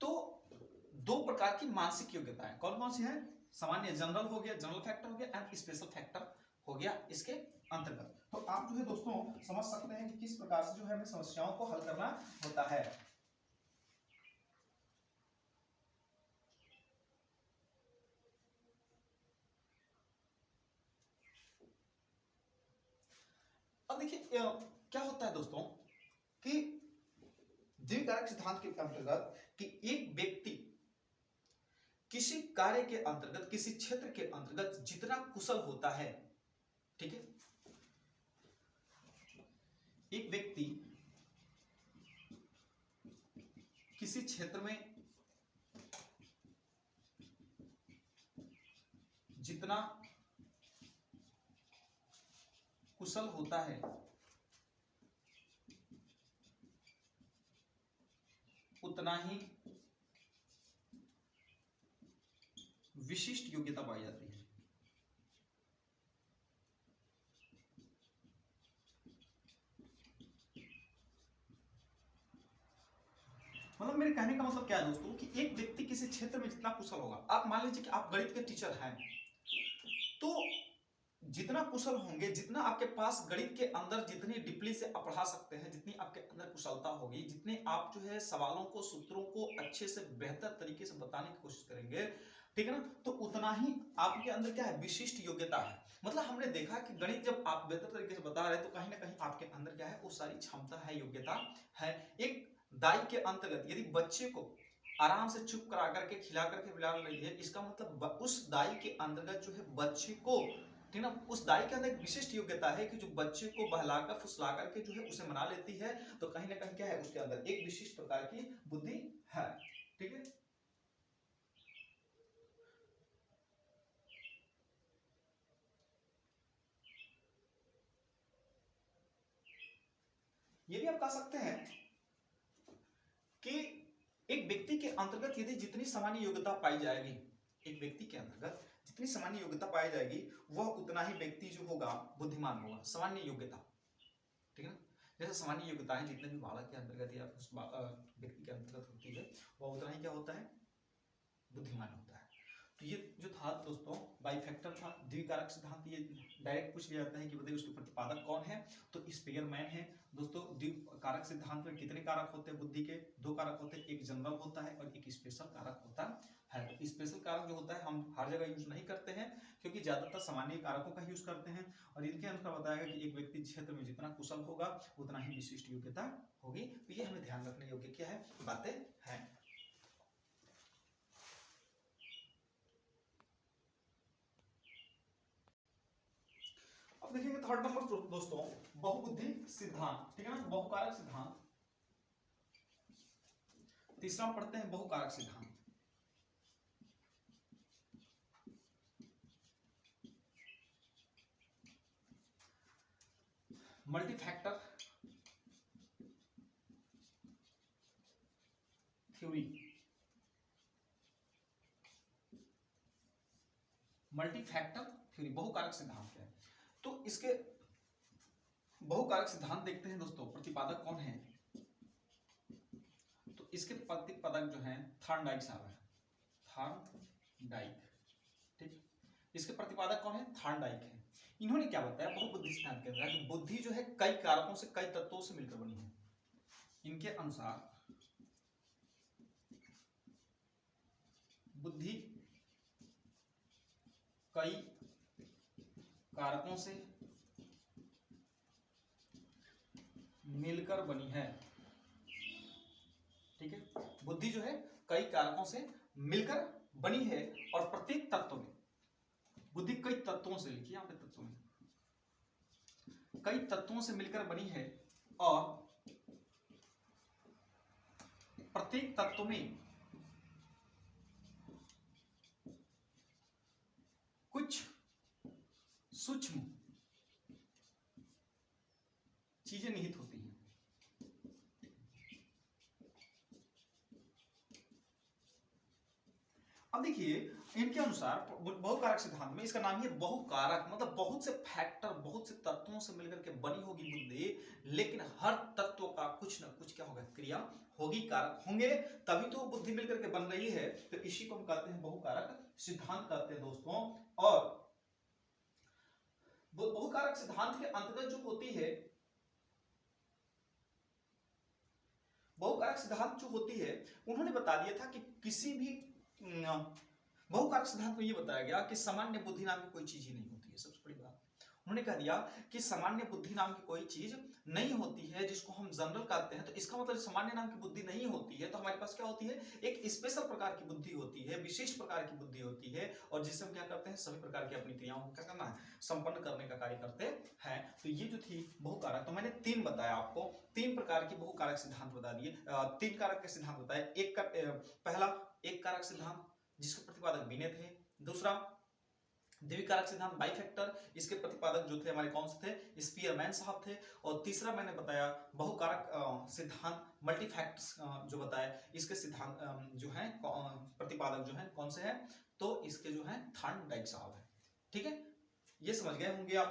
तो 2 प्रकार की मानसिक योग्यताएं कौन कौन सी है, सामान्य जनरल हो गया, जनरल फैक्टर हो गया, एंड स्पेशल फैक्टर हो गया इसके अंतर्गत। तो आप जो है दोस्तों समझ सकते हैं कि किस प्रकार से जो है हमें समस्याओं को हल करना होता है। अब देखिए क्या होता है दोस्तों कि द्विकारक सिद्धांत के अंतर्गत कि एक व्यक्ति किसी कार्य के अंतर्गत, किसी क्षेत्र के अंतर्गत जितना कुशल होता है, ठीक है, एक व्यक्ति किसी क्षेत्र में जितना कुशल होता है उतना ही विशिष्ट योग्यता पाई जाती है। मतलब मेरे कहने का मतलब क्या है दोस्तों कि एक व्यक्ति किसी क्षेत्र में जितना कुशल होगा, आप मान लीजिए कि आप गणित के टीचर हैं, तो जितना कुशल होंगे, जितना आपके पास गणित के अंदर जितनी डीपली से आप पढ़ा सकते हैं, जितनी आपके अंदर कुशलता होगी, जितने आप जो है सवालों को, सूत्रों को अच्छे से बेहतर तरीके से बताने की कोशिश करेंगे, ठीक है ना, तो उतना ही आपके अंदर क्या है, विशिष्ट योग्यता है। मतलब हमने देखा कि गणित जब आप बेहतर तरीके से बता रहे हैं तो कहीं ना कहीं आपके अंदर क्या है, वो सारी क्षमता है, योग्यता है। एक दाई के अंतर्गत यदि बच्चे को आराम से चुप करा करके खिला करके पिला रही है, इसका मतलब उस दाई के अंतर्गत जो है बच्चे को, ठीक ना, उस दाई के अंदर एक विशिष्ट योग्यता है कि जो बच्चे को बहलाकर फुसला करके जो है उसे मना लेती है, तो कहीं ना कहीं क्या है, उसके अंदर एक विशिष्ट प्रकार की बुद्धि है, ठीक है। ये भी आप कह सकते हैं कि एक व्यक्ति के अंतर्गत यदि जितनी सामान्य योग्यता पाई जाएगी, एक व्यक्ति के अंतर्गत जितनी सामान्य योग्यता पाई जाएगी, वह उतना ही व्यक्ति जो होगा बुद्धिमान होगा। सामान्य योग्यता, ठीक है ना, जैसे सामान्य योग्यताएं जितने भी बालक के अंतर्गत या उस व्यक्ति के अंतर्गत होती है, वह उतना ही क्या होता है, बुद्धिमान होता है। तो ये जो था दोस्तों बाइफैक्टर था, द्विकारक सिद्धांत। ये डायरेक्ट पूछ लिया जाता है कि बताइए उसके प्रतिपादक कौन है, तो स्पीयरमैन है। दोस्तों द्विकारक सिद्धांत में कितने कारक होते हैं बुद्धि के, दो कारक होते हैं, एक जनरल होता है और एक स्पेशल कारक होता है। तो स्पेशल कारक जो होता है हम हर जगह यूज नहीं करते हैं, क्योंकि ज्यादातर सामान्य कारकों का यूज करते हैं। और इनके अनुसार बताया गया कि एक व्यक्ति क्षेत्र में जितना कुशल होगा उतना ही विशिष्ट योग्यता होगी। तो ये हमें ध्यान रखने योग्य क्या है, बातें हैं। अब देखेंगे थर्ड नंबर दोस्तों, बहुबुद्धि सिद्धांत, ठीक है ना, बहुकारक सिद्धांत। तीसरा पढ़ते हैं बहुकारक सिद्धांत। मल्टीफैक्टर थ्योरी, मल्टीफैक्टर थ्योरी, बहुकारक सिद्धांत क्या है, तो इसके बहुकारक सिद्धांत देखते हैं दोस्तों, प्रतिपादक कौन है, तो इसके प्रतिपादक जो है थॉर्नडाइक साहब है, थॉर्नडाइक, ठीक। इसके प्रतिपादक कौन है, थॉर्नडाइक है। इन्होंने क्या बताया बहुबुद्धि सिद्धांत के अंदर कि बुद्धि जो है कई कारकों से, कई तत्वों से मिलकर बनी है। इनके अनुसार बुद्धि कई कारकों से मिलकर बनी है, ठीक है। बुद्धि जो है कई कारकों से मिलकर बनी है और प्रत्येक तत्व में, बुद्धि कई तत्वों से, लिखिए यहां पे तत्वों में, कई तत्वों से मिलकर बनी है और प्रत्येक तत्व में कुछ सूक्ष्म चीजें निहित होती हैं। अब देखिए इनके अनुसार बहुकारक सिद्धांत में, इसका नाम ही है बहुकारक, मतलब बहुत से फैक्टर, बहुत से तत्वों से मिलकर के बनी होगी बुद्धि, लेकिन हर तत्व का कुछ ना कुछ क्या होगा, क्रिया होगी, कारक होंगे, तभी तो बुद्धि मिलकर के बन रही है। तो इसी को हम कहते हैं बहुकारक सिद्धांत कहते हैं दोस्तों। और बहुकारक सिद्धांत के अंतर्गत जो होती है, बहुकारक सिद्धांत जो होती है, उन्होंने बता दिया था कि किसी भी बहुकारक सिद्धांत में ये बताया गया कि सामान्य बुद्धि नाम की कोई चीज ही नहीं होती है। सबसे बड़ी बात उन्होंने कह दिया कि सामान्य बुद्धि नाम की कोई चीज नहीं होती है, जिसको हम जनरल कहते हैं। तो इसका मतलब सामान्य नाम की बुद्धि नहीं होती है, तो हमारे पास क्या होती है, एक स्पेशल प्रकार की बुद्धि होती है, विशेष प्रकार की बुद्धि होती है, और जिससे हम क्या करते हैं, सभी प्रकार की अपनी क्रियाओं को क्या करना है, संपन्न करने का कार्य करते हैं। तो ये जो थी बहुकारक, तो मैंने तीन बताया आपको, तीन प्रकार की बहुकारक सिद्धांत बता दिए, तीन कारक के सिद्धांत बताए। पहला एक कारक सिद्धांत जिसके प्रतिपादक विनय थे, दूसरा द्विकारक सिद्धांत बाइफैक्टर, इसके प्रतिपादक जो थे हमारे कौन से थे, स्पीयरमैन साहब थे, और तीसरा मैंने बताया बहुकारक सिद्धांत मल्टीफैक्ट्स जो बताया, इसके सिद्धांत जो है प्रतिपादक जो है कौन से हैं, तो इसके जो है थॉर्नडाइक साहब है। ठीक है, ये समझ गए होंगे आप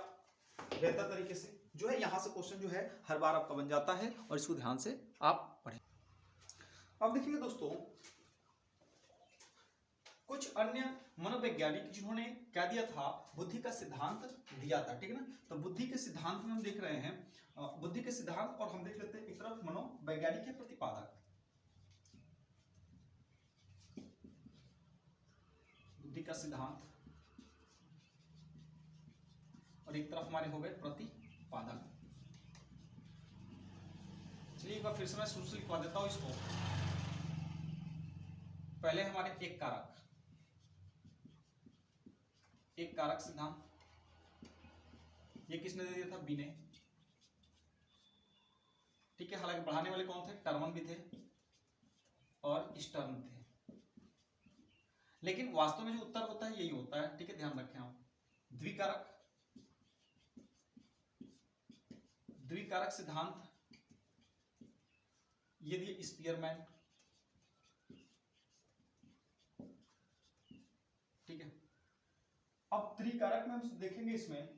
बेहतर तरीके से। जो है यहाँ से क्वेश्चन जो है हर बार आपका बन जाता है, और इसको ध्यान से आप पढ़ें। अब देखिए दोस्तों, कुछ अन्य मनोवैज्ञानिक जिन्होंने क्या दिया था, बुद्धि का सिद्धांत दिया था। ठीक है ना, तो बुद्धि के सिद्धांत में हम देख रहे हैं बुद्धि के सिद्धांत, और हम देख लेते हैं एक तरफ मनोवैज्ञानिक के प्रतिपादक। बुद्धि का सिद्धांत और एक तरफ हमारे हो गए प्रतिपादक। चलिए एक बार फिर से मैं शुरू से लिखवा देता हूं इसको। पहले हमारे एक कारक सिद्धांत, ये किसने दे दिया था, विनय। ठीक है, हालांकि बढ़ाने वाले कौन थे, टर्मन भी थे और स्टर्न थे, लेकिन वास्तव में जो उत्तर होता है यही होता है। ठीक है, ध्यान रखें आप। द्विकारक सिद्धांत ये दिए स्पीयरमैन। ठीक है, अब त्रिकारक में हम देखेंगे, इसमें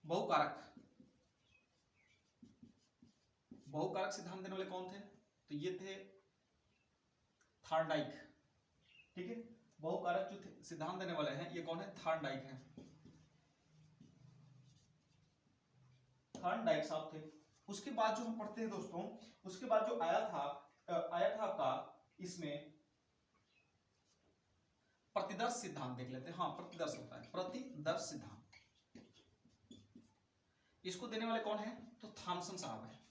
बहुकारक सिद्धांत देने वाले कौन थे, तो ये थे थॉर्नडाइक। ठीक है, बहुकारक जो सिद्धांत देने वाले हैं ये कौन है, थॉर्नडाइक है, थॉर्नडाइक साहब थे। उसके बाद जो हम पढ़ते हैं दोस्तों, उसके बाद जो आया था आपका इसमें प्रतिदर्श सिद्धांत देख लेते हैं। हाँ, प्रतिदर्श होता है, प्रतिदर्श सिद्धांत, इसको देने वाले कौन है, तो थॉमसन साहब है।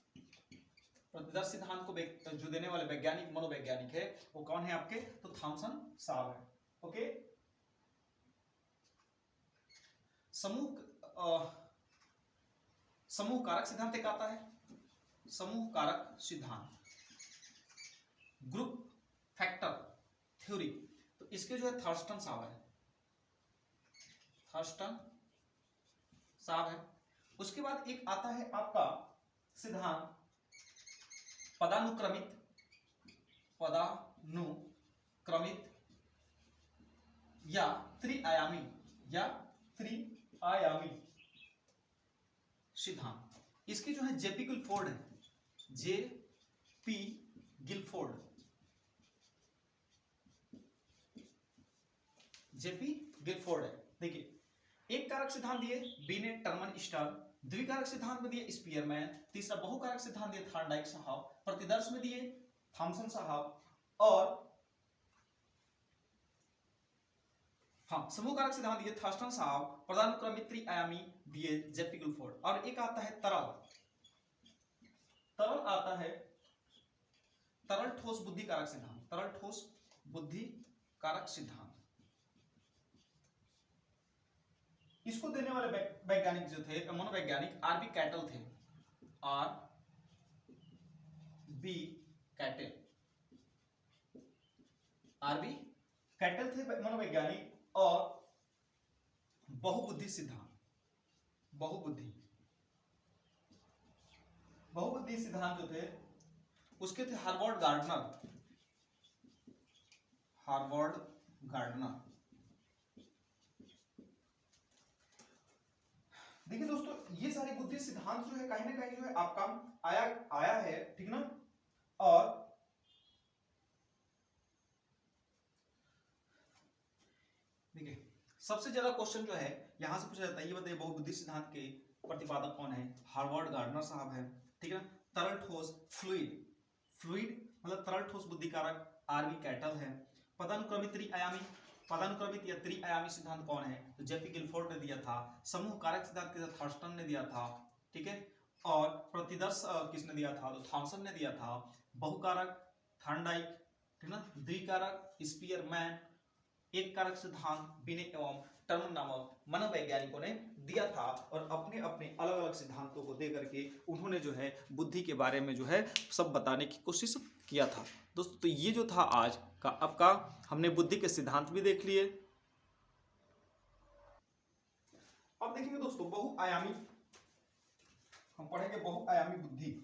प्रतिदर्श सिद्धांत को जो देने वाले वैज्ञानिक मनोवैज्ञानिक है वो कौन है आपके, तो थॉमसन साहब है। ओके, समूह कारक सिद्धांत एक आता है, समूह कारक सिद्धांत, ग्रुप फैक्टर थ्योरी, तो इसके जो है थर्स्टन साहब है, थर्स्टन साहब है। उसके बाद एक आता है आपका सिद्धांत पदानुक्रमित या त्रिआयामी सिद्धांत। इसके जो है जेपी गिलफोर्ड है, जेपी गिलफोर्ड, है। देखिए, एक कारक सिद्धांत दिए बीने, टर्मन, स्टर्न, द्विकारक सिद्धांत में दिए स्पीयरमैन, तीसरा बहुकारक सिद्धांत दिए थॉर्नडाइक साहब, प्रतिदर्श में दिए थॉमसन साहब, और हाँ, समूह कारक सिद्धांत दिए थर्स्टन साहब, पदानुक्रमित त्रिआयामी दिए जेपी गिलफोर्ड। और एक आता है तरल आता है तरल ठोस बुद्धि कारक सिद्धांत, तरल ठोस बुद्धि कारक सिद्धांत। इसको देने वाले वैज्ञानिक जो थे, मनोवैज्ञानिक आरबी कैटल थे, आरबी कैटल थे मनोवैज्ञानिक। और बहुबुद्धि सिद्धांत, बहुबुद्धि सिद्धांत जो थे उसके थे हार्वर्ड गार्डनर। देखिए दोस्तों, ये सारे बुद्धि सिद्धांत जो है कहीं ना कहीं जो है आपका आया है। ठीक ना, और देखिए सबसे ज्यादा क्वेश्चन जो है यहां से पूछा जाता है, ये बताइए बहुबुद्धि सिद्धांत के प्रतिपादक कौन है? हार्वर्ड गार्डनर साहब है, ठीक है ना। तरल ठोस फ्लूइड, फ्लूइड मतलब तरल ठोस बुद्धिकारक आरवी कैटल है। पदानुक्रमित त्रिआयामी, पदानुक्रमित या त्रिआयामी सिद्धांत कौन है? तो जेपी गिलफोर्ड ने दिया था। समूह कारक सिद्धांत के थर्स्टन ने दिया था, ठीक है। और प्रतिदर्श किसने दिया था? तो थॉमसन ने दिया था। बहुकारक थॉर्नडाइक, ठीक ना। द्विकारक स्पीयरमैन, एक कारक सिद्धांत बिने एवं टर्म नामक मनोवैज्ञानिकों ने दिया था। और अपने अपने अलग अलग सिद्धांतों को दे करके उन्होंने जो है बुद्धि के बारे में जो है सब बताने की कोशिश किया था। दोस्तों तो ये जो था आज का आपका, हमने बुद्धि के सिद्धांत भी देख लिए। अब देखेंगे दोस्तों बहुआयामी, हम पढ़ेंगे बहुआयामी बुद्धि।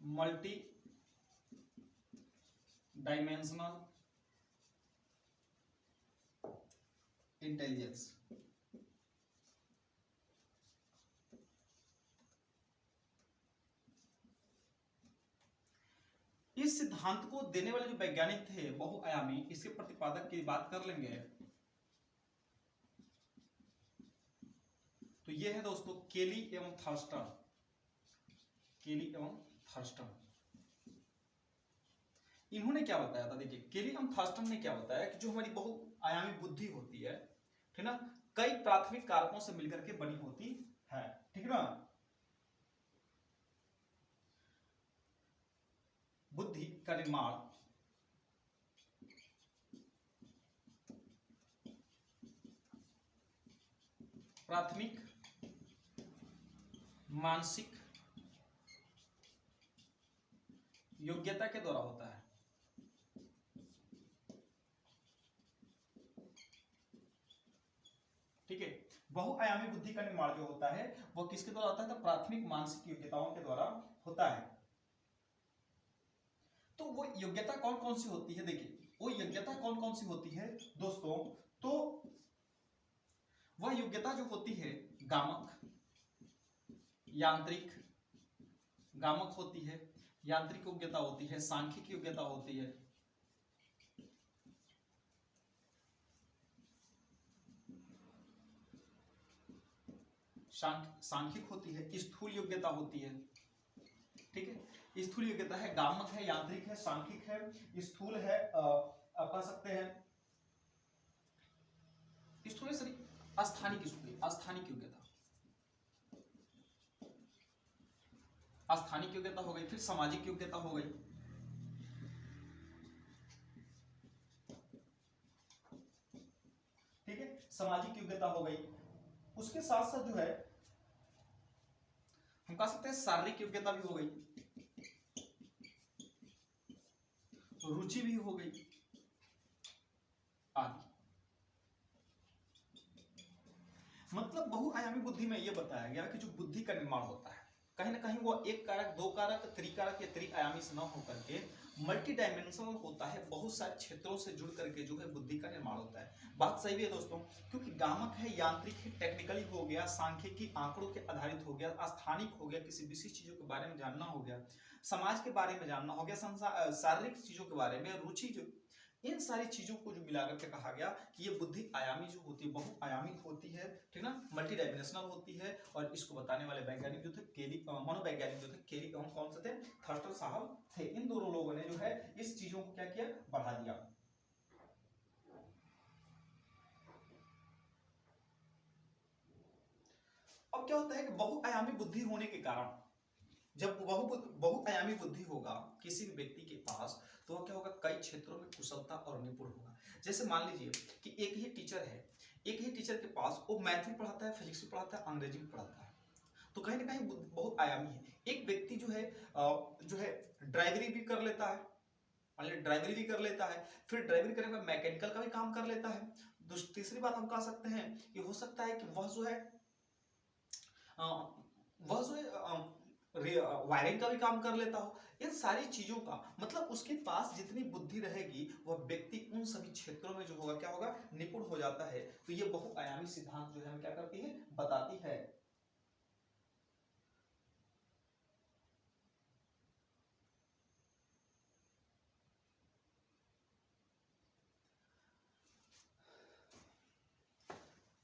Multi dimensional intelligence. इस सिद्धांत को देने वाले जो वैज्ञानिक थे बहुआयामी, इसके प्रतिपादक की बात कर लेंगे तो ये है दोस्तों केली एवं थर्स्टन, केली एवं थर्स्टन। इन्होंने क्या बताया था? देखिए केली एवं थर्स्टन ने क्या बताया कि जो हमारी बहुआयामी बुद्धि होती है, ठीक ना, कई प्राथमिक कारकों से मिलकर के बनी होती है, ठीक है ना। बुद्धि का निर्माण प्राथमिक मानसिक योग्यता के द्वारा होता है। ठीक है, बहुआयामी बुद्धि का निर्माण जो होता है वो किसके द्वारा होता है? तो प्राथमिक मानसिक योग्यताओं के द्वारा होता है। तो वो योग्यता कौन कौन सी होती है? देखिए वो योग्यता कौन कौन सी होती है दोस्तों, तो वह योग्यता जो होती है गामक, यांत्रिक, गामक होती है, यांत्रिक योग्यता होती है, सांख्यिक योग्यता होती है, सांख्यिक होती है, स्थूल योग्यता होती है। ठीक है, स्थूल योग्यता है, गामक है, यांत्रिक है, सांख्यिक है, स्थूल है, आप कह सकते हैं स्थूल सॉरी अस्थानिक, स्थूल अस्थानिक योग्यता, अस्थानिक योग्यता हो गई। फिर सामाजिक योग्यता हो गई, ठीक है, सामाजिक योग्यता हो गई। उसके साथ साथ जो है हम कह सकते हैं शारीरिक योग्यता भी हो गई, रुचि भी हो गई आदि। मतलब बहुआयामी बुद्धि में यह बताया गया कि जो बुद्धि का निर्माण होता है कहीं ना कहीं वो एक कारक, दो कारक, त्रिकारक या त्रिआयामी से न होकर के मल्टी डायमेंशनल होता है, बहुत सारे क्षेत्रों से जुड़ करके जो है बुद्धि का निर्माण होता है। बात सही भी है दोस्तों, क्योंकि गामक है, यांत्रिक है, टेक्निकली हो गया, सांख्यिकी आंकड़ों के आधारित हो गया, स्थानिक हो गया, किसी विशिष्ट चीजों के बारे में जानना हो गया, समाज के बारे में जानना हो गया, शारीरिक चीजों के बारे में रुचि, जो इन सारी चीजों को जो मिलाकर के कहा गया कि ये बुद्धि आयामी जो होती है, बहुआयामी होती है, ठीक ना, मल्टी डायमेंशनल होती है। और इसको बताने वाले वैज्ञानिक जो थे केली, मनोवैज्ञानिक जो थे केली एवं कौन से थे? थर्स्टन साहब थे। इन दोनों लोगों ने जो है इस चीजों को क्या किया? बढ़ा दिया। अब क्या होता है कि बहुआयामी बुद्धि होने के कारण, जब बहुआयामी बुद्धि होगा किसी भी व्यक्ति के पास, तो वह क्या होगा? कई क्षेत्रों में कुशलता और निपुण होगा। जैसे मान लीजिए कि एक ही टीचर है, एक ही टीचर के पास वो मैथ भी पढ़ाता है, फिजिक्स भी पढ़ाता है, अंग्रेजी भी पढ़ाता है, तो कहीं ना कहीं बहुआयामी है। एक व्यक्ति जो है ड्राइवरी भी कर लेता है, मान लीजिए ड्राइवरी भी कर लेता है, फिर ड्राइवरी करने के बाद मैकेनिकल का भी काम कर लेता है। तीसरी बात हम कह सकते हैं कि हो सकता है कि वह जो है वायरिंग का भी काम कर लेता हो, इन सारी चीजों का मतलब उसके पास जितनी बुद्धि रहेगी वह व्यक्ति उन सभी क्षेत्रों में जो होगा क्या होगा, निपुण हो जाता है। तो ये बहुआयामी सिद्धांत जो है हमें क्या करती है, बताती है।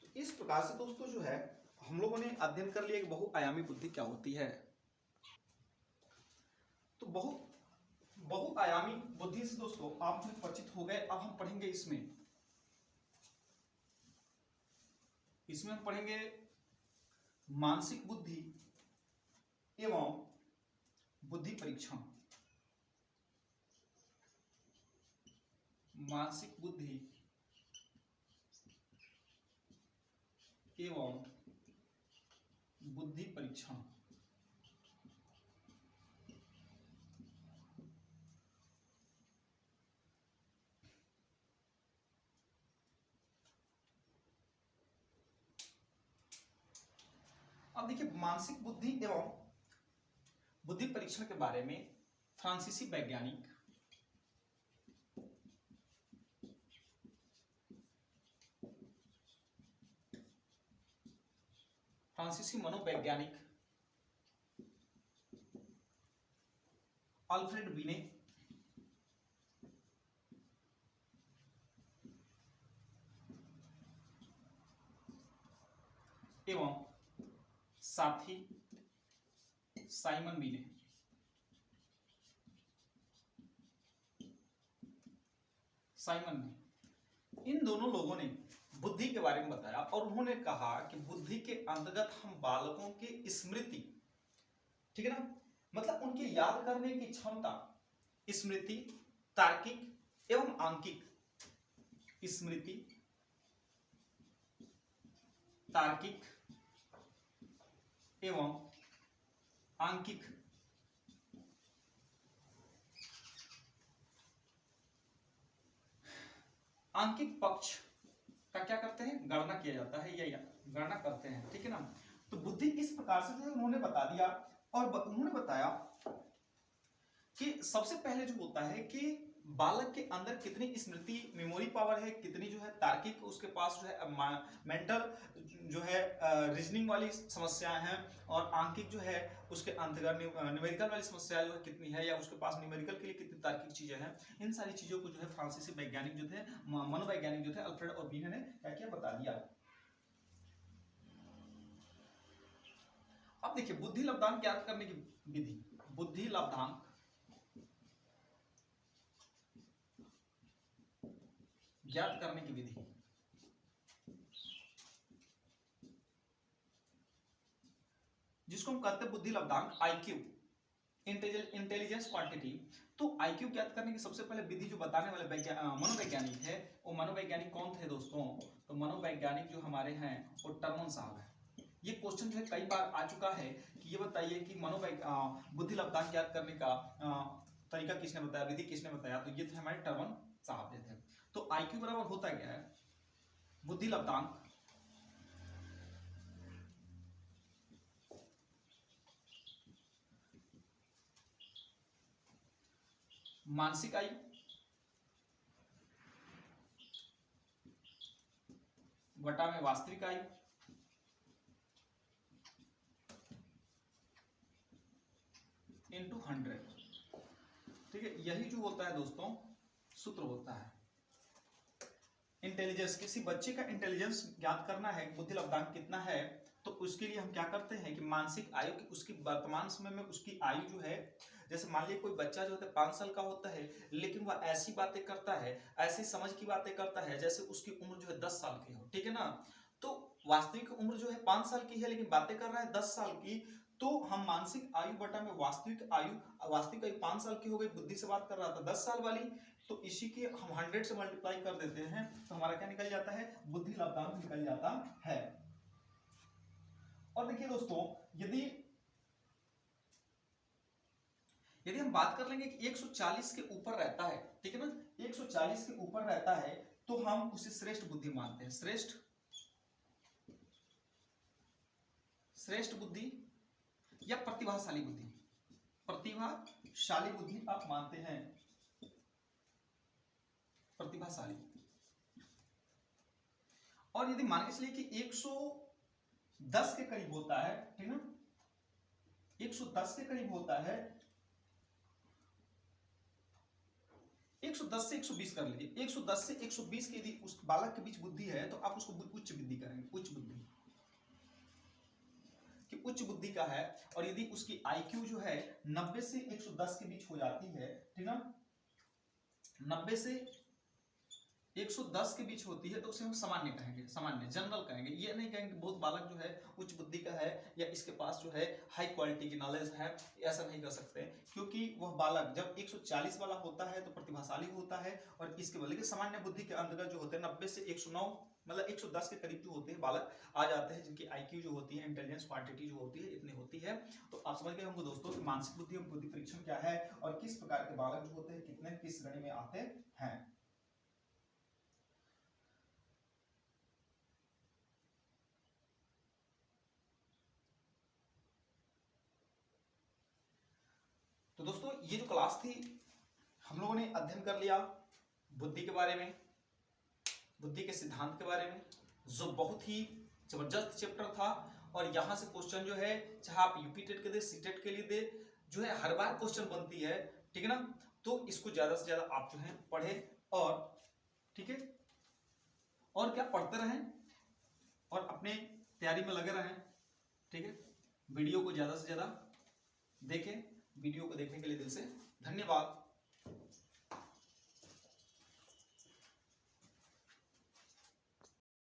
तो इस प्रकार से दोस्तों जो है हम लोगों ने अध्ययन कर लिया कि बहुआयामी बुद्धि क्या होती है। तो बहुआयामी बुद्धि से दोस्तों आप जो परिचित हो गए। अब हम पढ़ेंगे इसमें हम पढ़ेंगे मानसिक बुद्धि एवं बुद्धि परीक्षण। मानसिक बुद्धि एवं बुद्धि परीक्षण। अब देखिए मानसिक बुद्धि एवं बुद्धि परीक्षण के बारे में फ्रांसीसी वैज्ञानिक फ्रांसीसी मनोवैज्ञानिक अल्फ्रेड बीने एवं साथी साइमन बीने ने इन दोनों लोगों ने बुद्धि के बारे में बताया और उन्होंने कहा कि बुद्धि के अंतर्गत हम बालकों की स्मृति, ठीक है ना, मतलब उनके याद करने की क्षमता, स्मृति, तार्किक एवं आंकिक, स्मृति, तार्किक एवं आंकिक, आंकिक पक्ष का क्या करते हैं, गणना किया जाता है या गणना करते हैं, ठीक है ना। तो बुद्धि इस प्रकार से जो उन्होंने बता दिया और उन्होंने बताया कि सबसे पहले जो होता है कि बालक के अंदर कितनी स्मृति मेमोरी पावर है, कितनी जो है तार्किक उसके पास जो है मेंटल जो है रीजनिंग वाली समस्याएं हैं, और आंकिक जो है उसके अंतर्गत न्यूमेरिकल वाली समस्या जो है कितनी है, या उसके पास न्यूमेरिकल के लिए कितनी तार्किक चीजें हैं। इन सारी चीजों को जो है फ्रांसीसी वैज्ञानिक जो थे, मनोवैज्ञानिक जो थे अल्फ्रेड और बीने ने क्या किया, बता दिया। अब देखिए बुद्धि लब्धांक ज्ञात करने की विधि, बुद्धि लब्धांक ज्ञात करने की विधि, जिसको हम कहते हैं बुद्धि लब्धांक, आईक्यू, इंटेलिजेंस क्वांटिटी। तो आईक्यू ज्ञात करने की सबसे पहले विधि जो बताने वाले मनोवैज्ञानिक है, वो मनोवैज्ञानिक कौन थे दोस्तों, तो मनोवैज्ञानिक जो हमारे हैं वो टर्मन साहब है। ये क्वेश्चन जो है कई बार आ चुका है कि ये बताइए कि बुद्धि लब्धांक ज्ञात करने का तरीका किसने बताया, विधि किसने बताया, तो ये थे हमारे टर्मन साहब थे। तो आईक्यू बराबर होता क्या है, बुद्धि लब्धांक मानसिक आयु बटा में वास्तविक आयु इंटू 100, ठीक है। यही जो होता है दोस्तों सूत्र होता है। इंटेलिजेंस, किसी बच्चे का इंटेलिजेंस ज्ञात करना है, बुद्धि लब्धांक कितना है, तो उसके लिए हम क्या करते हैं कि मानसिक आयु की, उसकी वर्तमान समय में उसकी आयु जो है, जैसे मान लीजिए कोई बच्चा जो होता है 5 साल का होता है, लेकिन वह ऐसी बातें करता है, ऐसी समझ की बातें करता है जैसे उसकी उम्र जो है 10 साल की हो, ठीक है ना। तो वास्तविक उम्र जो है 5 साल की है लेकिन बातें कर रहा है 10 साल की, तो हम मानसिक आयु बटा में वास्तविक आयु, वास्तविक आयु 5 साल की हो गई, बुद्धि से बात कर रहा था 10 साल वाली, तो इसी की हम 100 से मल्टीप्लाई कर देते हैं तो हमारा क्या निकल जाता है, बुद्धि लब्धांक निकल जाता है। और देखिए दोस्तों यदि यदि हम बात कर लेंगे कि 140 के ऊपर रहता है, ठीक है ना, 140 के ऊपर रहता है तो हम उसे श्रेष्ठ बुद्धि मानते हैं, श्रेष्ठ बुद्धि या प्रतिभाशाली बुद्धि? प्रतिभाशाली बुद्धि आप मानते हैं, प्रतिभाशाली। और यदि मान के चलिए कि 110 के करीब होता है, ठीक ना, 110 के करीब होता है, 110 से 120 कर लीजिए, 110 से 120 के यदि उस बालक के बीच बुद्धि है तो आप उसको उच्च बुद्धि करेंगे, उच्च बुद्धि कि उच्च बुद्धि का है। और यदि उसकी आईक्यू जो है 90 से 110 के बीच हो जाती है, ठीक ना, 90 से 110 के बीच होती है तो उसे हम सामान्य कहेंगे, सामान्य जनरल कहेंगे। ये नहीं कहेंगे बहुत बालक जो है उच्च बुद्धि का है या इसके पास जो है हाई क्वालिटी की नॉलेज है, ऐसा नहीं कर सकते, क्योंकि वह बालक जब 140 वाला होता है तो प्रतिभाशाली होता है। और इसके बल्कि सामान्य बुद्धि के अंतर्गत जो होते हैं 90 से 109 मतलब 110 के करीब जो होते हैं बालक आ जाते हैं, जिनकी आईक्यू जो होती है, इंटेलिजेंस क्वांटिटी जो होती है इतनी होती है। तो आप समझ गए होंगे दोस्तों कि मानसिक बुद्धि और बुद्धि परीक्षण क्या है और किस प्रकार के बालक जो होते हैं कितने किस श्रेणी में आते हैं। तो दोस्तों ये जो क्लास थी हम लोगों ने अध्ययन कर लिया बुद्धि के बारे में, बुद्धि के सिद्धांत के बारे में, जो बहुत ही जबरदस्त चैप्टर था। और यहाँ से क्वेश्चन जो है चाहे आप यूपी टेट के दे, सीटेट के लिए दे, जो है हर बार क्वेश्चन बनती है, ठीक है ना। तो इसको ज्यादा से ज्यादा आप जो है पढ़े और ठीक है, और क्या पढ़ते रहें और अपने तैयारी में लगे रहें, ठीक है। वीडियो को ज्यादा से ज्यादा देखें। वीडियो को देखने के लिए दिल से धन्यवाद।